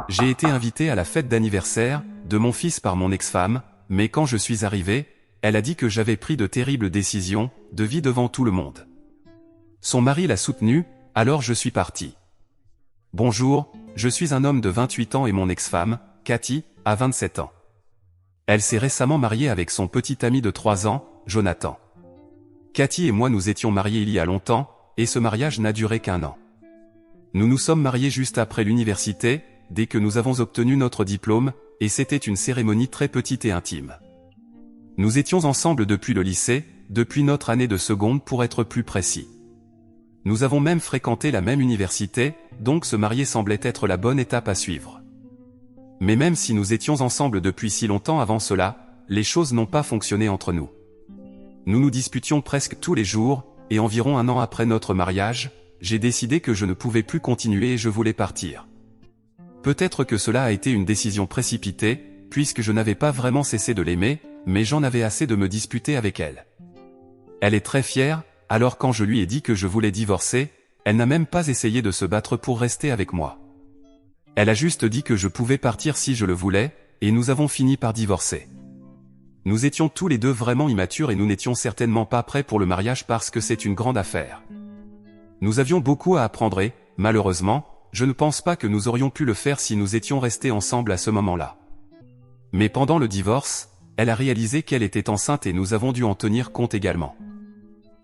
J'ai été invité à la fête d'anniversaire de mon fils par mon ex-femme, mais quand je suis arrivé, elle a dit que j'avais pris de terribles décisions de vie devant tout le monde. Son mari l'a soutenue, alors je suis parti. Bonjour, je suis un homme de 28 ans et mon ex-femme, Cathy, a 27 ans. Elle s'est récemment mariée avec son petit ami de 3 ans, Jonathan. Cathy et moi nous étions mariés il y a longtemps, et ce mariage n'a duré qu'1 an. Nous nous sommes mariés juste après l'université, dès que nous avons obtenu notre diplôme, et c'était une cérémonie très petite et intime. Nous étions ensemble depuis le lycée, depuis notre année de seconde pour être plus précis. Nous avons même fréquenté la même université, donc se marier semblait être la bonne étape à suivre. Mais même si nous étions ensemble depuis si longtemps avant cela, les choses n'ont pas fonctionné entre nous. Nous nous disputions presque tous les jours, et environ 1 an après notre mariage, j'ai décidé que je ne pouvais plus continuer et je voulais partir. Peut-être que cela a été une décision précipitée, puisque je n'avais pas vraiment cessé de l'aimer, mais j'en avais assez de me disputer avec elle. Elle est très fière, alors quand je lui ai dit que je voulais divorcer, elle n'a même pas essayé de se battre pour rester avec moi. Elle a juste dit que je pouvais partir si je le voulais, et nous avons fini par divorcer. Nous étions tous les deux vraiment immatures et nous n'étions certainement pas prêts pour le mariage parce que c'est une grande affaire. Nous avions beaucoup à apprendre et, malheureusement, je ne pense pas que nous aurions pu le faire si nous étions restés ensemble à ce moment-là. Mais pendant le divorce, elle a réalisé qu'elle était enceinte et nous avons dû en tenir compte également.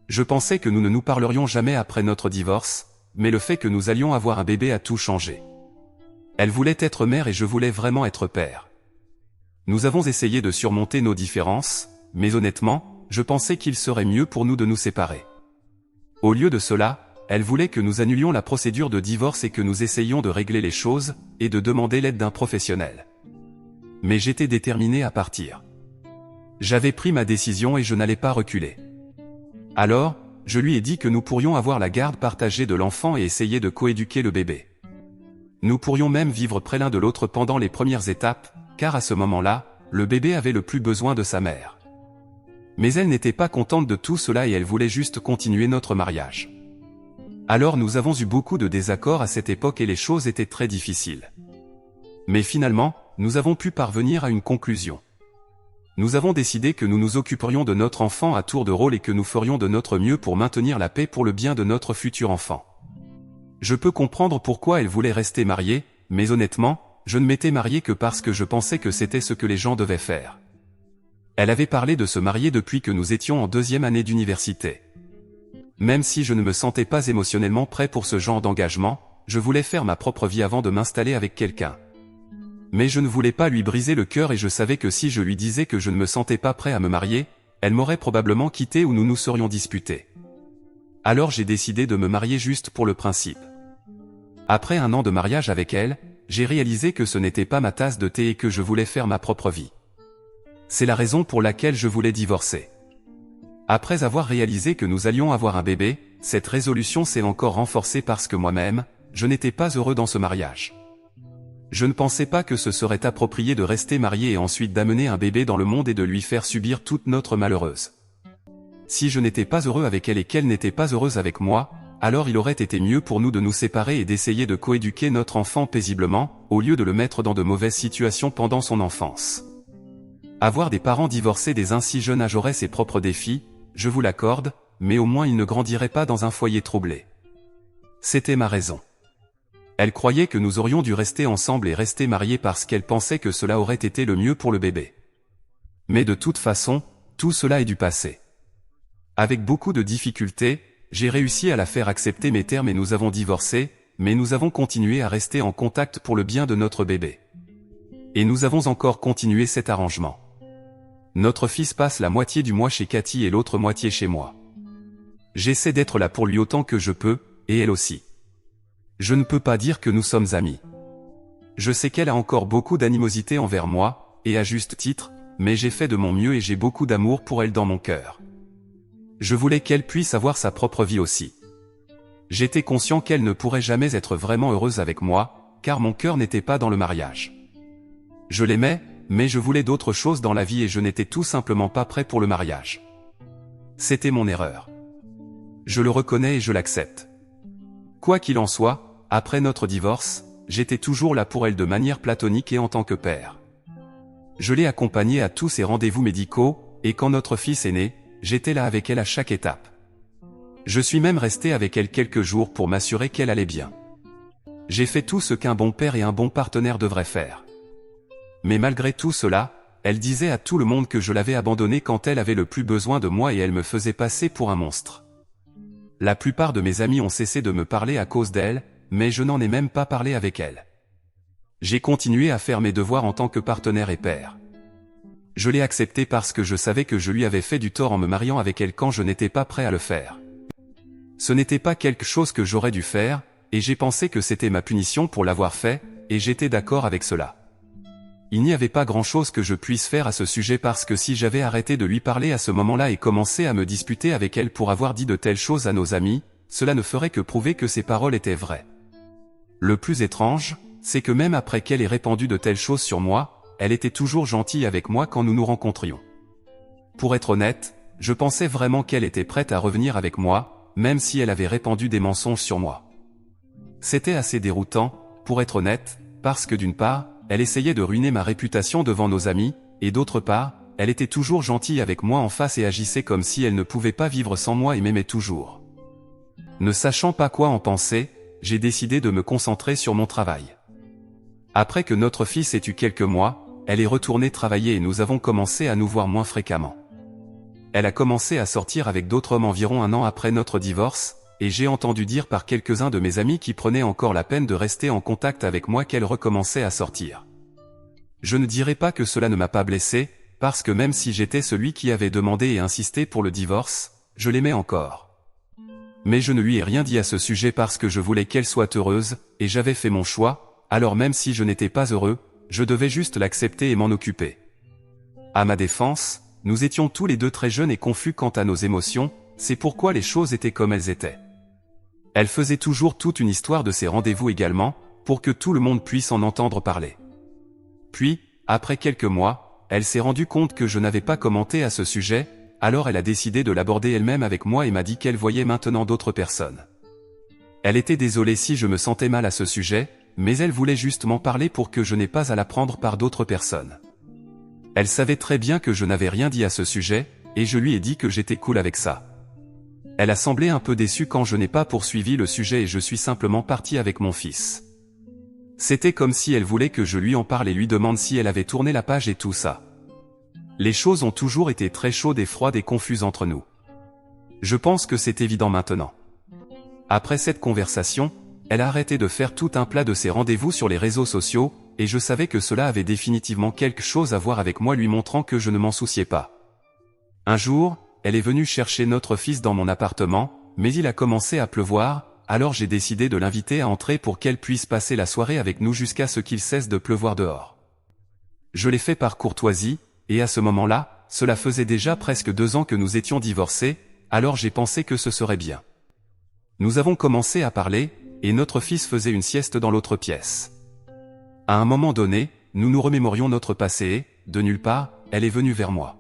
Je pensais que nous ne nous parlerions jamais après notre divorce, mais le fait que nous allions avoir un bébé a tout changé. Elle voulait être mère et je voulais vraiment être père. Nous avons essayé de surmonter nos différences, mais honnêtement, je pensais qu'il serait mieux pour nous de nous séparer. Au lieu de cela, elle voulait que nous annulions la procédure de divorce et que nous essayions de régler les choses, et de demander l'aide d'un professionnel. Mais j'étais déterminé à partir. J'avais pris ma décision et je n'allais pas reculer. Alors, je lui ai dit que nous pourrions avoir la garde partagée de l'enfant et essayer de coéduquer le bébé. Nous pourrions même vivre près l'un de l'autre pendant les premières étapes, car à ce moment-là, le bébé avait le plus besoin de sa mère. Mais elle n'était pas contente de tout cela et elle voulait juste continuer notre mariage. Alors nous avons eu beaucoup de désaccords à cette époque et les choses étaient très difficiles. Mais finalement, nous avons pu parvenir à une conclusion. Nous avons décidé que nous nous occuperions de notre enfant à tour de rôle et que nous ferions de notre mieux pour maintenir la paix pour le bien de notre futur enfant. Je peux comprendre pourquoi elle voulait rester mariée, mais honnêtement, je ne m'étais marié que parce que je pensais que c'était ce que les gens devaient faire. Elle avait parlé de se marier depuis que nous étions en 2e année d'université. Même si je ne me sentais pas émotionnellement prêt pour ce genre d'engagement, je voulais faire ma propre vie avant de m'installer avec quelqu'un. Mais je ne voulais pas lui briser le cœur et je savais que si je lui disais que je ne me sentais pas prêt à me marier, elle m'aurait probablement quitté ou nous nous serions disputés. Alors j'ai décidé de me marier juste pour le principe. Après 1 an de mariage avec elle, j'ai réalisé que ce n'était pas ma tasse de thé et que je voulais faire ma propre vie. C'est la raison pour laquelle je voulais divorcer. Après avoir réalisé que nous allions avoir un bébé, cette résolution s'est encore renforcée parce que moi-même, je n'étais pas heureux dans ce mariage. Je ne pensais pas que ce serait approprié de rester marié et ensuite d'amener un bébé dans le monde et de lui faire subir toute notre malheureuse. Si je n'étais pas heureux avec elle et qu'elle n'était pas heureuse avec moi, alors il aurait été mieux pour nous de nous séparer et d'essayer de coéduquer notre enfant paisiblement, au lieu de le mettre dans de mauvaises situations pendant son enfance. Avoir des parents divorcés dès un si jeune âge aurait ses propres défis, je vous l'accorde, mais au moins il ne grandirait pas dans un foyer troublé. C'était ma raison. Elle croyait que nous aurions dû rester ensemble et rester mariés parce qu'elle pensait que cela aurait été le mieux pour le bébé. Mais de toute façon, tout cela est du passé. Avec beaucoup de difficultés, j'ai réussi à la faire accepter mes termes et nous avons divorcé, mais nous avons continué à rester en contact pour le bien de notre bébé. Et nous avons encore continué cet arrangement. Notre fils passe la moitié du mois chez Cathy et l'autre moitié chez moi. J'essaie d'être là pour lui autant que je peux, et elle aussi. Je ne peux pas dire que nous sommes amis. Je sais qu'elle a encore beaucoup d'animosité envers moi, et à juste titre, mais j'ai fait de mon mieux et j'ai beaucoup d'amour pour elle dans mon cœur. Je voulais qu'elle puisse avoir sa propre vie aussi. J'étais conscient qu'elle ne pourrait jamais être vraiment heureuse avec moi, car mon cœur n'était pas dans le mariage. Je l'aimais, mais je voulais d'autres choses dans la vie et je n'étais tout simplement pas prêt pour le mariage. C'était mon erreur. Je le reconnais et je l'accepte. Quoi qu'il en soit, après notre divorce, j'étais toujours là pour elle de manière platonique et en tant que père. Je l'ai accompagnée à tous ses rendez-vous médicaux, et quand notre fils est né, j'étais là avec elle à chaque étape. Je suis même resté avec elle quelques jours pour m'assurer qu'elle allait bien. J'ai fait tout ce qu'un bon père et un bon partenaire devraient faire. Mais malgré tout cela, elle disait à tout le monde que je l'avais abandonnée quand elle avait le plus besoin de moi et elle me faisait passer pour un monstre. La plupart de mes amis ont cessé de me parler à cause d'elle, mais je n'en ai même pas parlé avec elle. J'ai continué à faire mes devoirs en tant que partenaire et père. Je l'ai acceptée parce que je savais que je lui avais fait du tort en me mariant avec elle quand je n'étais pas prêt à le faire. Ce n'était pas quelque chose que j'aurais dû faire, et j'ai pensé que c'était ma punition pour l'avoir fait, et j'étais d'accord avec cela. Il n'y avait pas grand-chose que je puisse faire à ce sujet parce que si j'avais arrêté de lui parler à ce moment-là et commencé à me disputer avec elle pour avoir dit de telles choses à nos amis, cela ne ferait que prouver que ses paroles étaient vraies. Le plus étrange, c'est que même après qu'elle ait répandu de telles choses sur moi, elle était toujours gentille avec moi quand nous nous rencontrions. Pour être honnête, je pensais vraiment qu'elle était prête à revenir avec moi, même si elle avait répandu des mensonges sur moi. C'était assez déroutant, pour être honnête, parce que d'une part, elle essayait de ruiner ma réputation devant nos amis, et d'autre part, elle était toujours gentille avec moi en face et agissait comme si elle ne pouvait pas vivre sans moi et m'aimait toujours. Ne sachant pas quoi en penser, j'ai décidé de me concentrer sur mon travail. Après que notre fils ait eu quelques mois, elle est retournée travailler et nous avons commencé à nous voir moins fréquemment. Elle a commencé à sortir avec d'autres hommes environ un an après notre divorce, et j'ai entendu dire par quelques-uns de mes amis qui prenaient encore la peine de rester en contact avec moi qu'elle recommençait à sortir. Je ne dirais pas que cela ne m'a pas blessé, parce que même si j'étais celui qui avait demandé et insisté pour le divorce, je l'aimais encore. Mais je ne lui ai rien dit à ce sujet parce que je voulais qu'elle soit heureuse, et j'avais fait mon choix, alors même si je n'étais pas heureux, je devais juste l'accepter et m'en occuper. À ma défense, nous étions tous les deux très jeunes et confus quant à nos émotions, c'est pourquoi les choses étaient comme elles étaient. Elle faisait toujours toute une histoire de ses rendez-vous également, pour que tout le monde puisse en entendre parler. Puis, après quelques mois, elle s'est rendue compte que je n'avais pas commenté à ce sujet, alors elle a décidé de l'aborder elle-même avec moi et m'a dit qu'elle voyait maintenant d'autres personnes. Elle était désolée si je me sentais mal à ce sujet, mais elle voulait juste m'en parler pour que je n'aie pas à l'apprendre par d'autres personnes. Elle savait très bien que je n'avais rien dit à ce sujet, et je lui ai dit que j'étais cool avec ça. Elle a semblé un peu déçue quand je n'ai pas poursuivi le sujet et je suis simplement parti avec mon fils. C'était comme si elle voulait que je lui en parle et lui demande si elle avait tourné la page et tout ça. Les choses ont toujours été très chaudes et froides et confuses entre nous. Je pense que c'est évident maintenant. Après cette conversation, elle a arrêté de faire tout un plat de ses rendez-vous sur les réseaux sociaux, et je savais que cela avait définitivement quelque chose à voir avec moi lui montrant que je ne m'en souciais pas. Un jour, elle est venue chercher notre fils dans mon appartement, mais il a commencé à pleuvoir, alors j'ai décidé de l'inviter à entrer pour qu'elle puisse passer la soirée avec nous jusqu'à ce qu'il cesse de pleuvoir dehors. Je l'ai fait par courtoisie, et à ce moment-là, cela faisait déjà presque 2 ans que nous étions divorcés, alors j'ai pensé que ce serait bien. Nous avons commencé à parler, et notre fils faisait une sieste dans l'autre pièce. À un moment donné, nous nous remémorions notre passé et, de nulle part, elle est venue vers moi.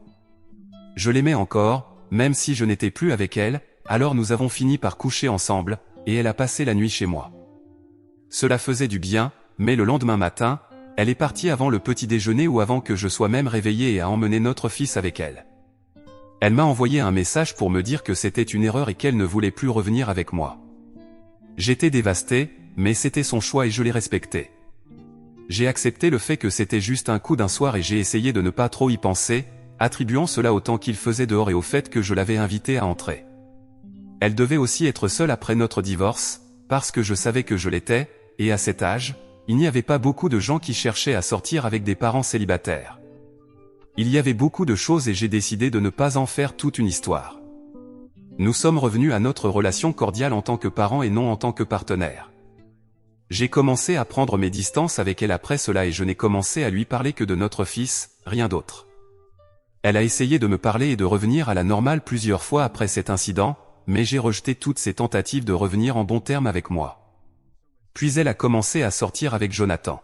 Je l'aimais encore, même si je n'étais plus avec elle, alors nous avons fini par coucher ensemble, et elle a passé la nuit chez moi. Cela faisait du bien, mais le lendemain matin, elle est partie avant le petit déjeuner ou avant que je sois même réveillé et a emmené notre fils avec elle. Elle m'a envoyé un message pour me dire que c'était une erreur et qu'elle ne voulait plus revenir avec moi. J'étais dévasté, mais c'était son choix et je l'ai respecté. J'ai accepté le fait que c'était juste un coup d'un soir et j'ai essayé de ne pas trop y penser, attribuant cela au temps qu'il faisait dehors et au fait que je l'avais invitée à entrer. Elle devait aussi être seule après notre divorce, parce que je savais que je l'étais, et à cet âge, il n'y avait pas beaucoup de gens qui cherchaient à sortir avec des parents célibataires. Il y avait beaucoup de choses et j'ai décidé de ne pas en faire toute une histoire. Nous sommes revenus à notre relation cordiale en tant que parents et non en tant que partenaires. J'ai commencé à prendre mes distances avec elle après cela et je n'ai commencé à lui parler que de notre fils, rien d'autre. Elle a essayé de me parler et de revenir à la normale plusieurs fois après cet incident, mais j'ai rejeté toutes ses tentatives de revenir en bons termes avec moi. Puis elle a commencé à sortir avec Jonathan.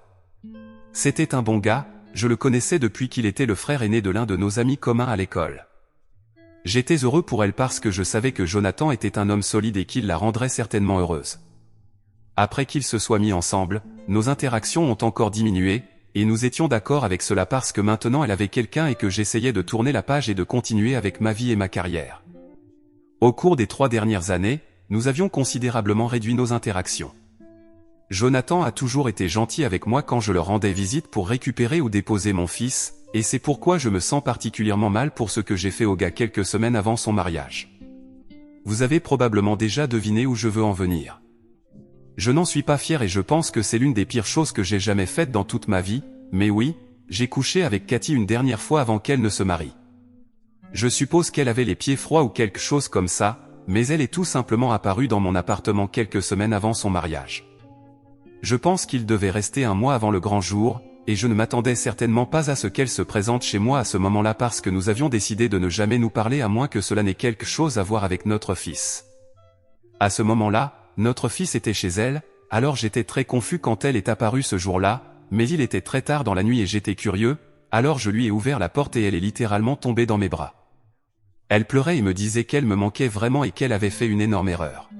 C'était un bon gars, je le connaissais depuis qu'il était le frère aîné de l'un de nos amis communs à l'école. J'étais heureux pour elle parce que je savais que Jonathan était un homme solide et qu'il la rendrait certainement heureuse. Après qu'ils se soient mis ensemble, nos interactions ont encore diminué, et nous étions d'accord avec cela parce que maintenant elle avait quelqu'un et que j'essayais de tourner la page et de continuer avec ma vie et ma carrière. Au cours des 3 dernières années, nous avions considérablement réduit nos interactions. Jonathan a toujours été gentil avec moi quand je leur rendais visite pour récupérer ou déposer mon fils, et c'est pourquoi je me sens particulièrement mal pour ce que j'ai fait au gars quelques semaines avant son mariage. Vous avez probablement déjà deviné où je veux en venir. Je n'en suis pas fier et je pense que c'est l'une des pires choses que j'ai jamais faites dans toute ma vie, mais oui, j'ai couché avec Cathy une dernière fois avant qu'elle ne se marie. Je suppose qu'elle avait les pieds froids ou quelque chose comme ça, mais elle est tout simplement apparue dans mon appartement quelques semaines avant son mariage. Je pense qu'il devait rester 1 mois avant le grand jour, et je ne m'attendais certainement pas à ce qu'elle se présente chez moi à ce moment-là parce que nous avions décidé de ne jamais nous parler à moins que cela n'ait quelque chose à voir avec notre fils. À ce moment-là, notre fils était chez elle, alors j'étais très confus quand elle est apparue ce jour-là, mais il était très tard dans la nuit et j'étais curieux, alors je lui ai ouvert la porte et elle est littéralement tombée dans mes bras. Elle pleurait et me disait qu'elle me manquait vraiment et qu'elle avait fait une énorme erreur.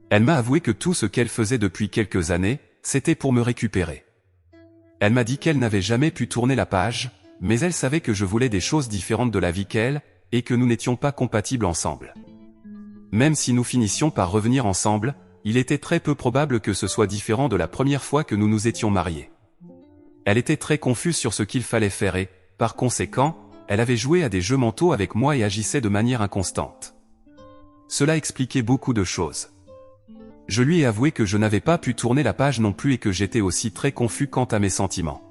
Elle m'a avoué que tout ce qu'elle faisait depuis quelques années, c'était pour me récupérer. Elle m'a dit qu'elle n'avait jamais pu tourner la page, mais elle savait que je voulais des choses différentes de la vie qu'elle, et que nous n'étions pas compatibles ensemble. Même si nous finissions par revenir ensemble, il était très peu probable que ce soit différent de la première fois que nous nous étions mariés. Elle était très confuse sur ce qu'il fallait faire et, par conséquent, elle avait joué à des jeux mentaux avec moi et agissait de manière inconstante. Cela expliquait beaucoup de choses. Je lui ai avoué que je n'avais pas pu tourner la page non plus et que j'étais aussi très confus quant à mes sentiments.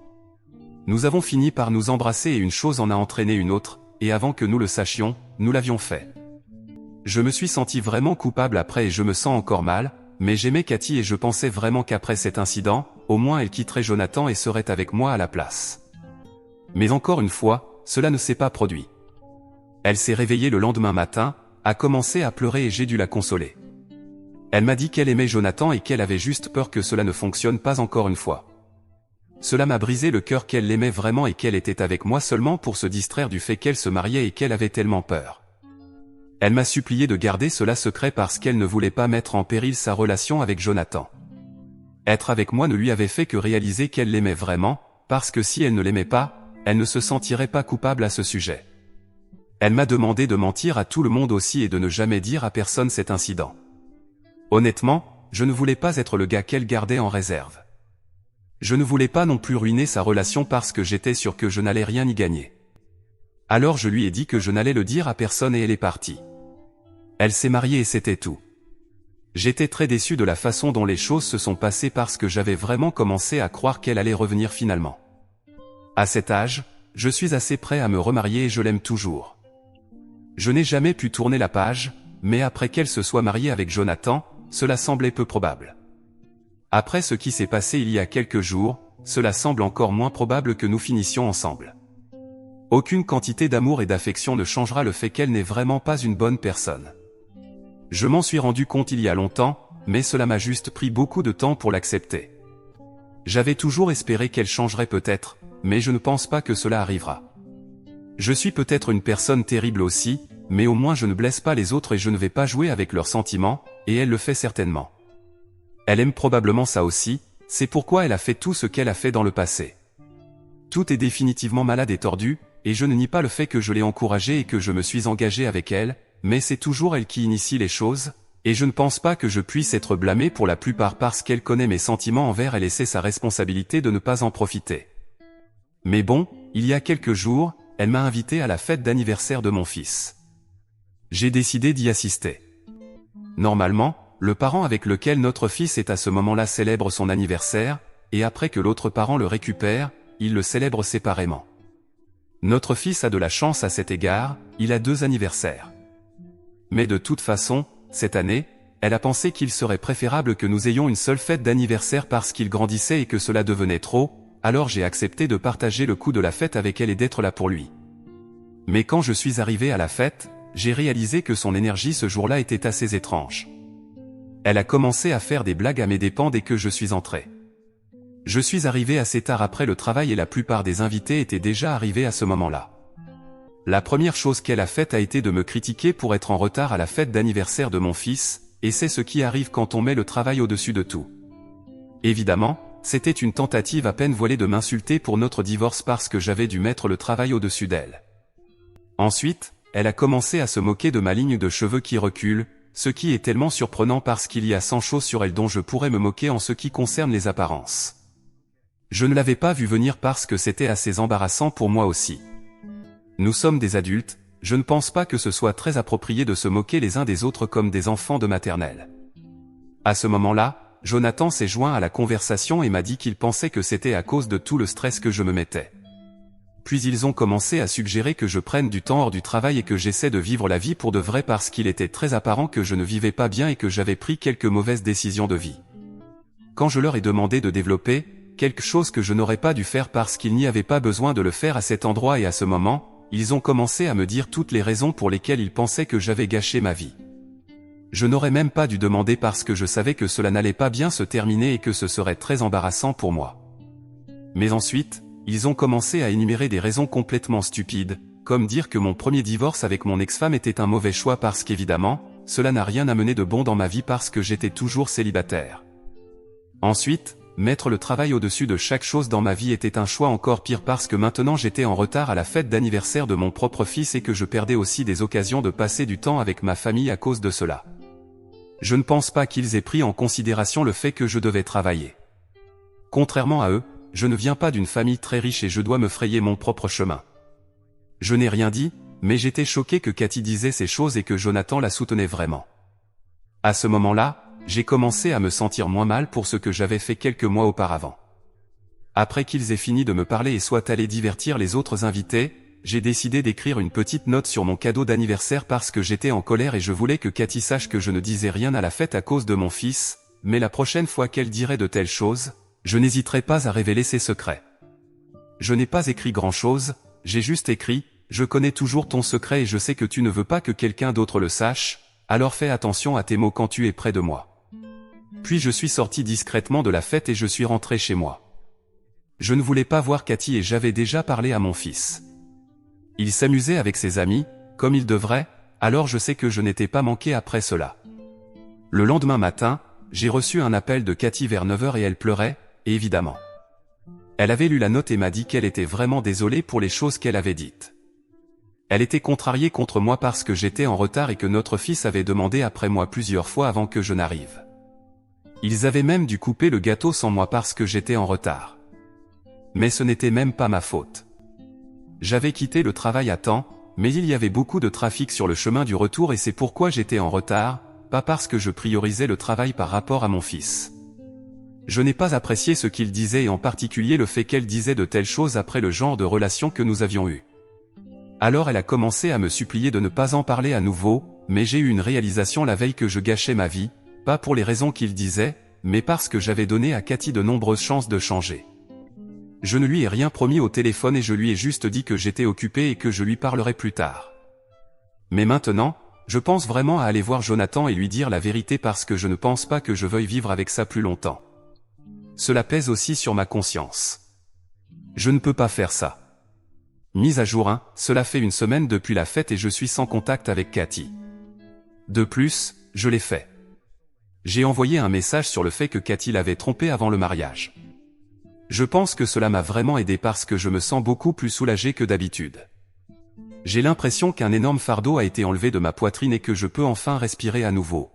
Nous avons fini par nous embrasser et une chose en a entraîné une autre, et avant que nous le sachions, nous l'avions fait. Je me suis senti vraiment coupable après et je me sens encore mal, mais j'aimais Cathy et je pensais vraiment qu'après cet incident, au moins elle quitterait Jonathan et serait avec moi à la place. Mais encore une fois, cela ne s'est pas produit. Elle s'est réveillée le lendemain matin, a commencé à pleurer et j'ai dû la consoler. Elle m'a dit qu'elle aimait Jonathan et qu'elle avait juste peur que cela ne fonctionne pas encore une fois. Cela m'a brisé le cœur qu'elle l'aimait vraiment et qu'elle était avec moi seulement pour se distraire du fait qu'elle se mariait et qu'elle avait tellement peur. Elle m'a supplié de garder cela secret parce qu'elle ne voulait pas mettre en péril sa relation avec Jonathan. Être avec moi ne lui avait fait que réaliser qu'elle l'aimait vraiment, parce que si elle ne l'aimait pas, elle ne se sentirait pas coupable à ce sujet. Elle m'a demandé de mentir à tout le monde aussi et de ne jamais dire à personne cet incident. Honnêtement, je ne voulais pas être le gars qu'elle gardait en réserve. Je ne voulais pas non plus ruiner sa relation parce que j'étais sûr que je n'allais rien y gagner. Alors je lui ai dit que je n'allais le dire à personne et elle est partie. Elle s'est mariée et c'était tout. J'étais très déçu de la façon dont les choses se sont passées parce que j'avais vraiment commencé à croire qu'elle allait revenir finalement. À cet âge, je suis assez prêt à me remarier et je l'aime toujours. Je n'ai jamais pu tourner la page, mais après qu'elle se soit mariée avec Jonathan, cela semblait peu probable. Après ce qui s'est passé il y a quelques jours, cela semble encore moins probable que nous finissions ensemble. Aucune quantité d'amour et d'affection ne changera le fait qu'elle n'est vraiment pas une bonne personne. Je m'en suis rendu compte il y a longtemps, mais cela m'a juste pris beaucoup de temps pour l'accepter. J'avais toujours espéré qu'elle changerait peut-être, mais je ne pense pas que cela arrivera. Je suis peut-être une personne terrible aussi, mais au moins je ne blesse pas les autres et je ne vais pas jouer avec leurs sentiments, et elle le fait certainement. Elle aime probablement ça aussi, c'est pourquoi elle a fait tout ce qu'elle a fait dans le passé. Tout est définitivement malade et tordu, et je ne nie pas le fait que je l'ai encouragée et que je me suis engagé avec elle, mais c'est toujours elle qui initie les choses, et je ne pense pas que je puisse être blâmé pour la plupart parce qu'elle connaît mes sentiments envers elle et c'est sa responsabilité de ne pas en profiter. Mais bon, il y a quelques jours, elle m'a invité à la fête d'anniversaire de mon fils. J'ai décidé d'y assister. Normalement, le parent avec lequel notre fils est à ce moment-là célèbre son anniversaire, et après que l'autre parent le récupère, il le célèbre séparément. Notre fils a de la chance à cet égard, il a 2 anniversaires. Mais de toute façon, cette année, elle a pensé qu'il serait préférable que nous ayons une seule fête d'anniversaire parce qu'il grandissait et que cela devenait trop, alors j'ai accepté de partager le coût de la fête avec elle et d'être là pour lui. Mais quand je suis arrivé à la fête, j'ai réalisé que son énergie ce jour-là était assez étrange. Elle a commencé à faire des blagues à mes dépens dès que je suis entré. Je suis arrivé assez tard après le travail et la plupart des invités étaient déjà arrivés à ce moment-là. La première chose qu'elle a faite a été de me critiquer pour être en retard à la fête d'anniversaire de mon fils, et c'est ce qui arrive quand on met le travail au-dessus de tout. Évidemment, c'était une tentative à peine voilée de m'insulter pour notre divorce parce que j'avais dû mettre le travail au-dessus d'elle. Ensuite, elle a commencé à se moquer de ma ligne de cheveux qui recule, ce qui est tellement surprenant parce qu'il y a 100 choses sur elle dont je pourrais me moquer en ce qui concerne les apparences. Je ne l'avais pas vu venir parce que c'était assez embarrassant pour moi aussi. Nous sommes des adultes, je ne pense pas que ce soit très approprié de se moquer les uns des autres comme des enfants de maternelle. À ce moment-là, Jonathan s'est joint à la conversation et m'a dit qu'il pensait que c'était à cause de tout le stress que je me mettais. Puis ils ont commencé à suggérer que je prenne du temps hors du travail et que j'essaie de vivre la vie pour de vrai parce qu'il était très apparent que je ne vivais pas bien et que j'avais pris quelques mauvaises décisions de vie. Quand je leur ai demandé de développer, quelque chose que je n'aurais pas dû faire parce qu'il n'y avait pas besoin de le faire à cet endroit et à ce moment, ils ont commencé à me dire toutes les raisons pour lesquelles ils pensaient que j'avais gâché ma vie. Je n'aurais même pas dû demander parce que je savais que cela n'allait pas bien se terminer et que ce serait très embarrassant pour moi. Mais ensuite, ils ont commencé à énumérer des raisons complètement stupides, comme dire que mon premier divorce avec mon ex-femme était un mauvais choix parce qu'évidemment, cela n'a rien amené de bon dans ma vie parce que j'étais toujours célibataire. Ensuite, mettre le travail au-dessus de chaque chose dans ma vie était un choix encore pire parce que maintenant j'étais en retard à la fête d'anniversaire de mon propre fils et que je perdais aussi des occasions de passer du temps avec ma famille à cause de cela. Je ne pense pas qu'ils aient pris en considération le fait que je devais travailler. Contrairement à eux, je ne viens pas d'une famille très riche et je dois me frayer mon propre chemin. Je n'ai rien dit, mais j'étais choqué que Cathy disait ces choses et que Jonathan la soutenait vraiment. À ce moment-là, j'ai commencé à me sentir moins mal pour ce que j'avais fait quelques mois auparavant. Après qu'ils aient fini de me parler et soient allés divertir les autres invités, j'ai décidé d'écrire une petite note sur mon cadeau d'anniversaire parce que j'étais en colère et je voulais que Cathy sache que je ne disais rien à la fête à cause de mon fils, mais la prochaine fois qu'elle dirait de telles choses, je n'hésiterai pas à révéler ses secrets. Je n'ai pas écrit grand-chose, j'ai juste écrit « Je connais toujours ton secret et je sais que tu ne veux pas que quelqu'un d'autre le sache, alors fais attention à tes mots quand tu es près de moi. » Puis je suis sorti discrètement de la fête et je suis rentré chez moi. Je ne voulais pas voir Cathy et j'avais déjà parlé à mon fils. Il s'amusait avec ses amis, comme il devrait, alors je sais que je n'étais pas manqué après cela. Le lendemain matin, j'ai reçu un appel de Cathy vers 9h et elle pleurait, évidemment. Elle avait lu la note et m'a dit qu'elle était vraiment désolée pour les choses qu'elle avait dites. Elle était contrariée contre moi parce que j'étais en retard et que notre fils avait demandé après moi plusieurs fois avant que je n'arrive. Ils avaient même dû couper le gâteau sans moi parce que j'étais en retard. Mais ce n'était même pas ma faute. J'avais quitté le travail à temps, mais il y avait beaucoup de trafic sur le chemin du retour et c'est pourquoi j'étais en retard, pas parce que je priorisais le travail par rapport à mon fils. Je n'ai pas apprécié ce qu'il disait et en particulier le fait qu'elle disait de telles choses après le genre de relation que nous avions eu. Alors elle a commencé à me supplier de ne pas en parler à nouveau, mais j'ai eu une réalisation la veille que je gâchais ma vie, pas pour les raisons qu'il disait, mais parce que j'avais donné à Cathy de nombreuses chances de changer. Je ne lui ai rien promis au téléphone et je lui ai juste dit que j'étais occupé et que je lui parlerais plus tard. Mais maintenant, je pense vraiment à aller voir Jonathan et lui dire la vérité parce que je ne pense pas que je veuille vivre avec ça plus longtemps. Cela pèse aussi sur ma conscience. Je ne peux pas faire ça. Mise à jour 1, cela fait une semaine depuis la fête et je suis sans contact avec Cathy. De plus, je l'ai fait. J'ai envoyé un message sur le fait que Cathy l'avait trompé avant le mariage. Je pense que cela m'a vraiment aidé parce que je me sens beaucoup plus soulagé que d'habitude. J'ai l'impression qu'un énorme fardeau a été enlevé de ma poitrine et que je peux enfin respirer à nouveau.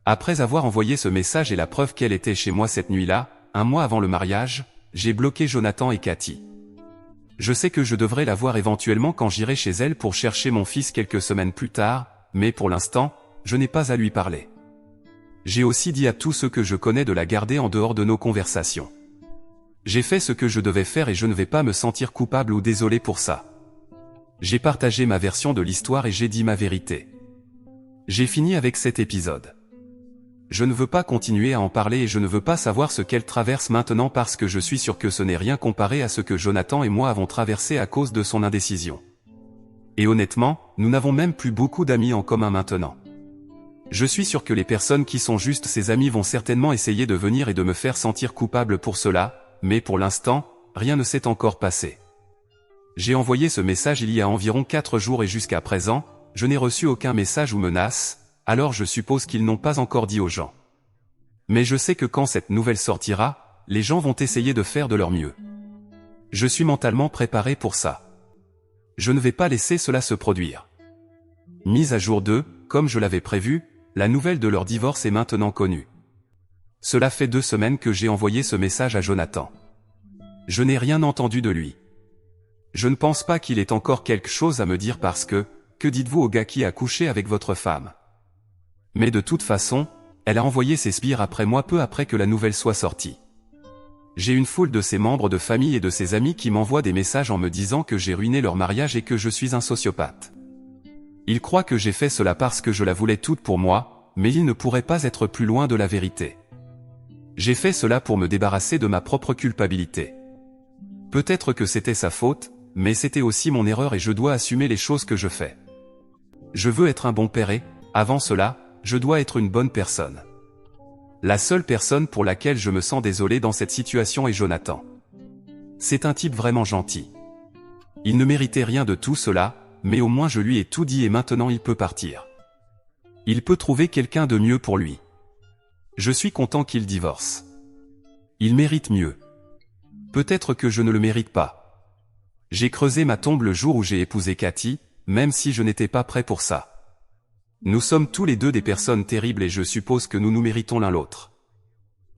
Après avoir envoyé ce message et la preuve qu'elle était chez moi cette nuit-là, un mois avant le mariage, j'ai bloqué Jonathan et Cathy. Je sais que je devrais la voir éventuellement quand j'irai chez elle pour chercher mon fils quelques semaines plus tard, mais pour l'instant, je n'ai pas à lui parler. J'ai aussi dit à tous ceux que je connais de la garder en dehors de nos conversations. J'ai fait ce que je devais faire et je ne vais pas me sentir coupable ou désolé pour ça. J'ai partagé ma version de l'histoire et j'ai dit ma vérité. J'ai fini avec cet épisode. Je ne veux pas continuer à en parler et je ne veux pas savoir ce qu'elle traverse maintenant parce que je suis sûr que ce n'est rien comparé à ce que Jonathan et moi avons traversé à cause de son indécision. Et honnêtement, nous n'avons même plus beaucoup d'amis en commun maintenant. Je suis sûr que les personnes qui sont juste ses amis vont certainement essayer de venir et de me faire sentir coupable pour cela, mais pour l'instant, rien ne s'est encore passé. J'ai envoyé ce message il y a environ 4 jours et jusqu'à présent, je n'ai reçu aucun message ou menace, alors je suppose qu'ils n'ont pas encore dit aux gens. Mais je sais que quand cette nouvelle sortira, les gens vont essayer de faire de leur mieux. Je suis mentalement préparé pour ça. Je ne vais pas laisser cela se produire. Mise à jour 2, comme je l'avais prévu, la nouvelle de leur divorce est maintenant connue. Cela fait 2 semaines que j'ai envoyé ce message à Jonathan. Je n'ai rien entendu de lui. Je ne pense pas qu'il ait encore quelque chose à me dire parce que dites-vous au gars qui a couché avec votre femme? Mais de toute façon, elle a envoyé ses sbires après moi peu après que la nouvelle soit sortie. J'ai une foule de ses membres de famille et de ses amis qui m'envoient des messages en me disant que j'ai ruiné leur mariage et que je suis un sociopathe. Ils croient que j'ai fait cela parce que je la voulais toute pour moi, mais ils ne pourraient pas être plus loin de la vérité. J'ai fait cela pour me débarrasser de ma propre culpabilité. Peut-être que c'était sa faute, mais c'était aussi mon erreur et je dois assumer les choses que je fais. Je veux être un bon père et, avant cela, je dois être une bonne personne. La seule personne pour laquelle je me sens désolé dans cette situation est Jonathan. C'est un type vraiment gentil. Il ne méritait rien de tout cela, mais au moins je lui ai tout dit et maintenant il peut partir. Il peut trouver quelqu'un de mieux pour lui. Je suis content qu'il divorce. Il mérite mieux. Peut-être que je ne le mérite pas. J'ai creusé ma tombe le jour où j'ai épousé Cathy, même si je n'étais pas prêt pour ça. Nous sommes tous les deux des personnes terribles et je suppose que nous nous méritons l'un l'autre.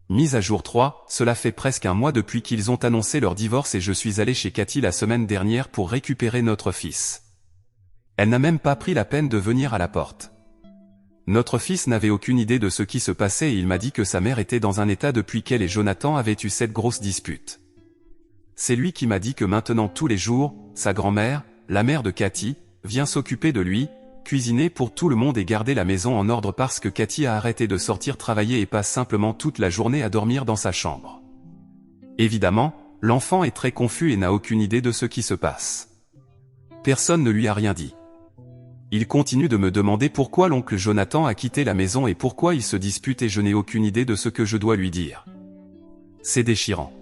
Mise à jour 3, cela fait presque un mois depuis qu'ils ont annoncé leur divorce et je suis allé chez Cathy la semaine dernière pour récupérer notre fils. Elle n'a même pas pris la peine de venir à la porte. Notre fils n'avait aucune idée de ce qui se passait et il m'a dit que sa mère était dans un état depuis qu'elle et Jonathan avaient eu cette grosse dispute. C'est lui qui m'a dit que maintenant tous les jours, sa grand-mère, la mère de Cathy, vient s'occuper de lui, cuisiner pour tout le monde et garder la maison en ordre parce que Cathy a arrêté de sortir travailler et passe simplement toute la journée à dormir dans sa chambre. Évidemment, l'enfant est très confus et n'a aucune idée de ce qui se passe. Personne ne lui a rien dit. Il continue de me demander pourquoi l'oncle Jonathan a quitté la maison et pourquoi il se dispute et je n'ai aucune idée de ce que je dois lui dire. C'est déchirant.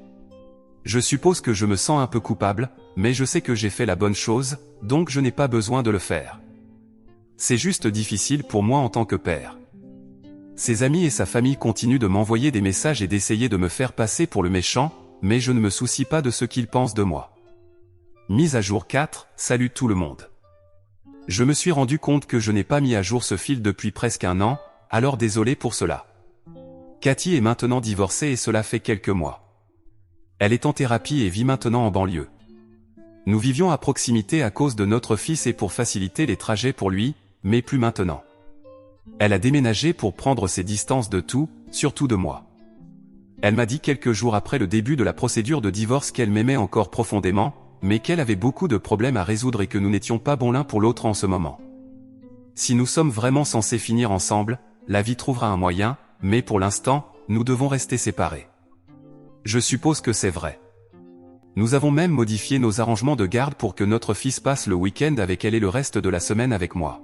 Je suppose que je me sens un peu coupable, mais je sais que j'ai fait la bonne chose, donc je n'ai pas besoin de le faire. C'est juste difficile pour moi en tant que père. Ses amis et sa famille continuent de m'envoyer des messages et d'essayer de me faire passer pour le méchant, mais je ne me soucie pas de ce qu'ils pensent de moi. Mise à jour 4, salut tout le monde. Je me suis rendu compte que je n'ai pas mis à jour ce fil depuis presque un an, alors désolé pour cela. Cathy est maintenant divorcée et cela fait quelques mois. Elle est en thérapie et vit maintenant en banlieue. Nous vivions à proximité à cause de notre fils et pour faciliter les trajets pour lui, mais plus maintenant. Elle a déménagé pour prendre ses distances de tout, surtout de moi. Elle m'a dit quelques jours après le début de la procédure de divorce qu'elle m'aimait encore profondément, mais qu'elle avait beaucoup de problèmes à résoudre et que nous n'étions pas bons l'un pour l'autre en ce moment. Si nous sommes vraiment censés finir ensemble, la vie trouvera un moyen, mais pour l'instant, nous devons rester séparés. Je suppose que c'est vrai. Nous avons même modifié nos arrangements de garde pour que notre fils passe le week-end avec elle et le reste de la semaine avec moi.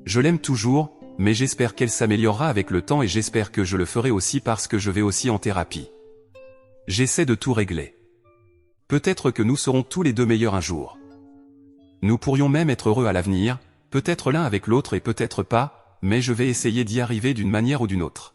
Je l'aime toujours, mais j'espère qu'elle s'améliorera avec le temps et j'espère que je le ferai aussi parce que je vais aussi en thérapie. J'essaie de tout régler. Peut-être que nous serons tous les deux meilleurs un jour. Nous pourrions même être heureux à l'avenir, peut-être l'un avec l'autre et peut-être pas, mais je vais essayer d'y arriver d'une manière ou d'une autre.